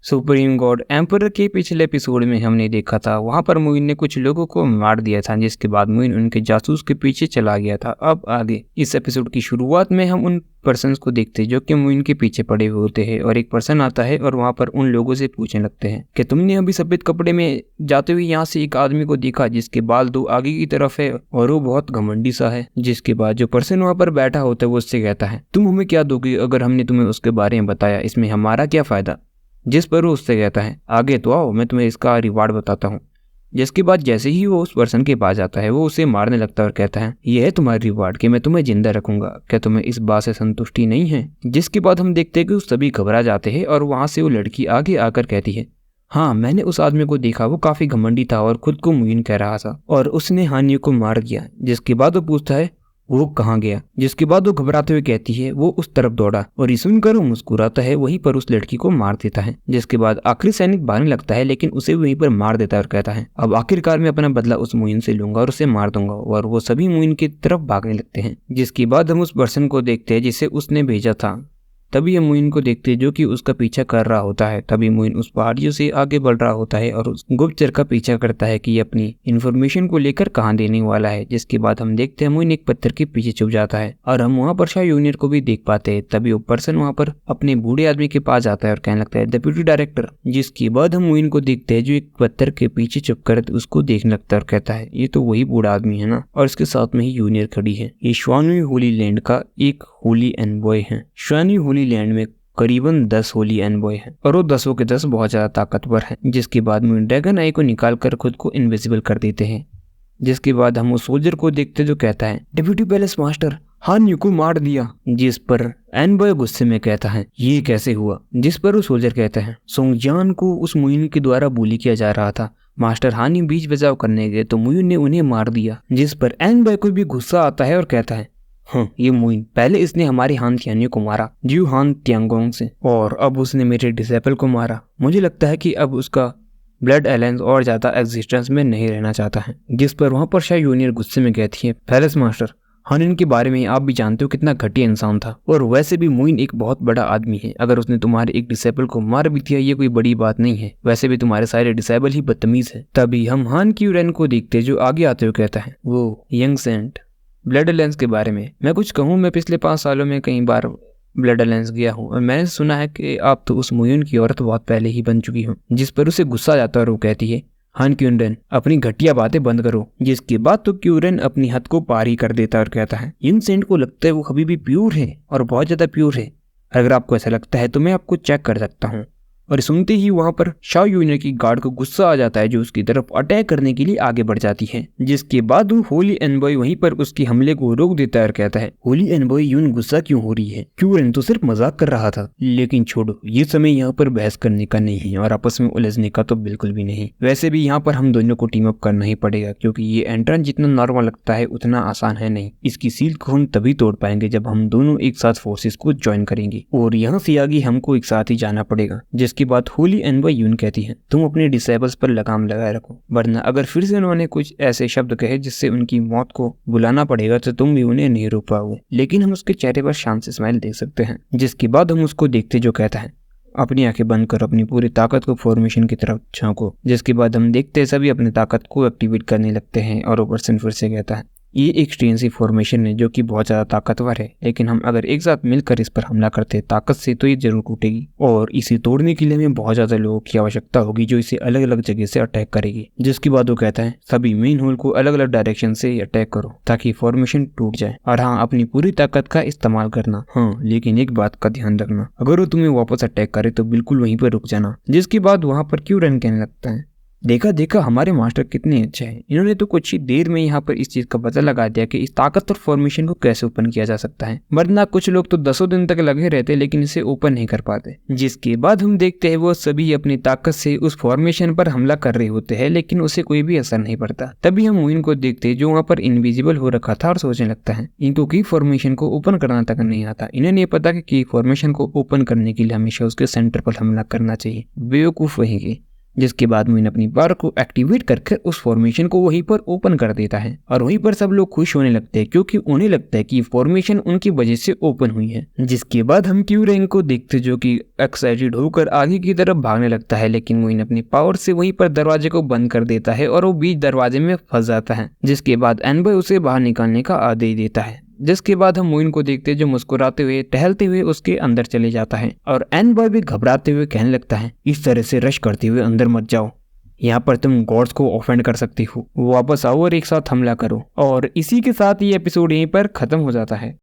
Supreme God emperor के पिछले episode में हमने देखा था वहां पर मुइन ने कुछ लोगों को मार दिया था, जिसके बाद मुइन उनके जासूस के पीछे चला गया था। अब आगे इस एपिसोड की शुरुआत में हम उन पर्सन्स को देखते हैं जो कि मुइन के पीछे पड़े हुए होते हैं, और एक पर्सन आता है और वहां पर उन लोगों से पूछने लगते हैं कि तुमने अभी सफेद कपड़े में जाते हुए यहाँ से एक आदमी को देखा जिसके बाल दो आगे की तरफ है और वो बहुत घमंडी सा है। जिसके बाद जो पर्सन वहां पर बैठा होता है वो उससे कहता है तुम हमें क्या दोगे अगर हमने तुम्हें उसके बारे में बताया, इसमें हमारा क्या फायदा। जिस पर वो उससे कहता है आगे तो आओ मैं तुम्हें इसका रिवार्ड बताता हूँ। जिसके बाद जैसे ही वो उस पर्सन के पास जाता है वो उसे मारने लगता है और कहता है ये है तुम्हारा रिवार्ड कि मैं तुम्हें जिंदा रखूंगा, क्या तुम्हें इस बात से संतुष्टि नहीं है। जिसके बाद हम देखते हैं कि सभी घबरा जाते हैं और वहां से वो लड़की आगे आकर कहती है हाँ मैंने उस आदमी को देखा, वो काफी घमंडी था और खुद को मुइन कह रहा था और उसने हानियों को मार दिया। जिसके बाद वो पूछता है वो कहाँ गया। जिसके बाद वो घबराते हुए कहती है वो उस तरफ दौड़ा, और ये सुनकर वो मुस्कुराता है वहीं पर उस लड़की को मार देता है। जिसके बाद आखिरी सैनिक भागने लगता है लेकिन उसे वहीं पर मार देता है और कहता है अब आखिरकार मैं अपना बदला उस मुइन से लूंगा और उसे मार दूंगा, और वो सभी मुइन की तरफ भागने लगते हैं। जिसके बाद हम उस पर्सन को देखते हैं जिसे उसने भेजा था। तभी हम मुइन को देखते हैं जो कि उसका पीछा कर रहा होता है। तभी मुइन उस पहाड़ियों से आगे बढ़ रहा होता है और उस गुप्तचर का पीछा करता है कि ये अपनी इन्फॉर्मेशन को लेकर कहाँ देने वाला है। जिसके बाद हम देखते हैं मुइन एक पत्थर के पीछे छुप जाता है और हम वहाँ पर शाह जूनियर को भी देख पाते हैं। तभी वो पर्सन वहाँ पर अपने बूढ़े आदमी के पास जाता है और कहने लगता है डिप्टी डायरेक्टर। जिसके बाद हम मुइन को देखते हैं जो एक पत्थर के पीछे छुप कर उसको देखने लगता है और कहता है ये तो वही बूढ़ा आदमी है ना, और इसके साथ में ही जूनियर खड़ी है। ये श्वानवी होली लैंड का एक होली एनबॉय है। श्वानवी होली लैंड में करीबन 10 होली एनबॉय है और वो 10 के 10 बहुत ज्यादा ताकतवर है। जिसके बाद मुइन ड्रैगन आई को निकालकर खुद को इनविजिबल कर देते हैं। जिसके बाद हम उस सोल्जर को देखते जो कहता है डिप्टी पैलेस मास्टर हान्यू को मार दिया। जिस पर एनबॉय गुस्से में कहता है ये कैसे हुआ। जिस पर वो सोल्जर कहता है सोंगजान को उस मुइन के द्वारा बुली किया जा रहा था, मास्टर हानी बीच बचाव करने गए तो मुइन ने उन्हें मार दिया। जिस पर एनबॉय को भी गुस्सा आता है और कहता है हाँ ये मुइन, पहले इसने हमारे हान तियान्यू को मारा ज्यू हान तियांगोंग से, और अब उसने मेरे डिसेबल को मारा। मुझे लगता है कि अब उसका ब्लड अलायंस और ज्यादा एग्जिस्टेंस में नहीं रहना चाहता है। जिस पर वहां पर शाह जूनियर गुस्से में कहती है पैलेस मास्टर हानिन के बारे में आप भी जानते हो कितना घटिया इंसान था, और वैसे भी मुइन एक बहुत बड़ा आदमी है। अगर उसने तुम्हारे एक डिसेबल को मार भी दिया ये कोई बड़ी बात नहीं है, वैसे भी तुम्हारे सारे डिसेबल ही बदतमीज है। तभी हम हान क्यूरेन को देखते जो आगे आते हुए कहता है वो यंग सेंट ब्लड अलायंस के बारे में मैं कुछ कहूँ, मैं पिछले 5 सालों में कई बार ब्लड अलायंस गया हूँ और मैंने सुना है कि आप तो उस मुइन की औरत बहुत पहले ही बन चुकी हूँ। जिस पर उसे गुस्सा आ जाता है और वो कहती है हान क्यूरेन अपनी घटिया बातें बंद करो। जिसके बाद तो क्यूरेन अपनी हद को पार ही कर देता है और कहता है इन सेंट को लगता है वो अभी भी प्योर है और बहुत ज्यादा प्योर है, अगर आपको ऐसा लगता है तो मैं आपको चेक कर सकता हूँ। और सुनते ही वहां पर शाह जूनियर की गार्ड को गुस्सा आ जाता है जो उसकी तरफ अटैक करने के लिए आगे बढ़ जाती है। जिसके बाद वो होली एनबॉय वहीं पर उसके हमले को रोक देता है और कहता है होली एनबॉय यूं गुस्सा क्यों हो रही है, क्यूरेन तो सिर्फ मजाक कर रहा था। लेकिन छोड़ो ये समय यहाँ पर बहस करने का नहीं है और आपस में उलझने का तो बिल्कुल भी नहीं। वैसे भी यहाँ पर हम दोनों को टीम अप करना ही पड़ेगा क्योंकि ये एंट्रेंस जितना नॉर्मल लगता है उतना आसान है नहीं। इसकी सील को हम तभी तोड़ पाएंगे जब हम दोनों एक साथ फोर्सेस को ज्वाइन करेंगे, और यहाँ से आगे हमको एक साथ ही जाना पड़ेगा। जिसके बाद होली एनबॉय यून कहती है तुम अपने डिसेबल्स पर लगाम लगाए रखो, वरना अगर फिर से उन्होंने कुछ ऐसे शब्द कहे जिससे उनकी मौत को बुलाना पड़ेगा तो तुम भी उन्हें नहीं रोक पाओगे। लेकिन हम उसके चेहरे पर शांत से स्माइल देख सकते हैं। जिसके बाद हम उसको देखते जो कहता है अपनी आंखें बंद कर अपनी पूरी ताकत को फॉर्मेशन की तरफ झांको। जिसके बाद हम देखते हैं सभी अपनी ताकत को एक्टिवेट करने लगते हैं और वो पर्सन फिर से कहता है ये एक स्ट्रेन सी फॉर्मेशन है जो कि बहुत ज्यादा ताकतवर है, लेकिन हम अगर एक साथ मिलकर इस पर हमला करते हैं ताकत से तो ये जरूर टूटेगी, और इसे तोड़ने के लिए हमें बहुत ज्यादा लोगों की आवश्यकता होगी जो इसे अलग अलग जगह से अटैक करेगी। जिसके बाद वो कहता है सभी मेन होल को अलग अलग डायरेक्शन से अटैक करो ताकि फॉर्मेशन टूट जाए, और हाँ अपनी पूरी ताकत का इस्तेमाल करना। हाँ लेकिन एक बात का ध्यान रखना, अगर वो तुम्हें वापस अटैक करे तो बिल्कुल वहीं पर रुक जाना। जिसके बाद वहां पर क्यूरेन कहने लगता है देखा देखा हमारे मास्टर कितने अच्छे हैं, इन्होंने तो कुछ ही देर में यहाँ पर इस चीज का पता लगा दिया कि इस ताकतवर फॉर्मेशन को कैसे ओपन किया जा सकता है, वरना कुछ लोग तो 10 दिन तक लगे रहते लेकिन इसे ओपन नहीं कर पाते। जिसके बाद हम देखते हैं वो सभी अपनी ताकत से उस फॉर्मेशन पर हमला कर रहे होते हैं लेकिन उसे कोई भी असर नहीं पड़ता। तभी हम मुइन को देखते हैं जो वहाँ पर इनविजिबल हो रखा था और सोचने लगता है इनको की फॉर्मेशन को ओपन करना तक नहीं आता, इन्हें नहीं पता कि फॉर्मेशन को ओपन करने के लिए हमेशा उसके सेंटर पर हमला करना चाहिए। बेवकूफ वहीं के जिसके बाद मोइन अपनी पावर को एक्टिवेट करके उस फॉर्मेशन को वहीं पर ओपन कर देता है और वहीं पर सब लोग खुश होने लगते हैं क्योंकि उन्हें लगता है कि फॉर्मेशन उनकी वजह से ओपन हुई है। जिसके बाद हम क्यू रैंक को देखते जो कि एक्साइटेड होकर आगे की तरफ भागने लगता है, लेकिन मोइन अपनी पावर से वहीं पर दरवाजे को बंद कर देता है और वो बीच दरवाजे में फंस जाता है। जिसके बाद एनबॉय उसे बाहर निकालने का आदेश देता है। जिसके बाद हम मोइन को देखते जो मुस्कुराते हुए टहलते हुए उसके अंदर चले जाता है और एनबॉय भी घबराते हुए कहने लगता है, इस तरह से रश करते हुए अंदर मत जाओ, यहाँ पर तुम गॉड्स को ऑफेंड कर सकती हो, वापस आओ और एक साथ हमला करो। और इसी के साथ ये एपिसोड यहीं पर खत्म हो जाता है।